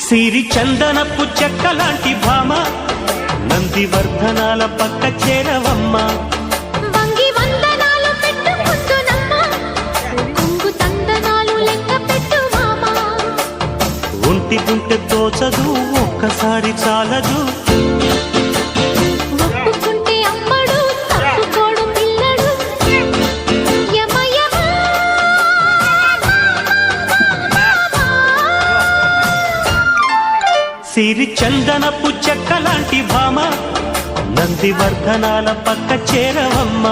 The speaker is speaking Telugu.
సిరి చందనపు చెక్కలాంటి భామ నందివర్ధనాల పక్క చేరవమ్మ వంగి వందనాలు పెట్టుకుంటున్నమ్మ కొంగు తందనాలు లెక్క పెట్టు మామ ఒంటి గుంటె తోచదు ఒక్కసారి చాలదు ఒప్పుకుంటే అమ్మడు తప్పుకోడు పిల్లడు యమ యమ సిరి చందనపు చెక్కలాంటి భామ నందివర్ధనాల పక్క చేరవమ్మ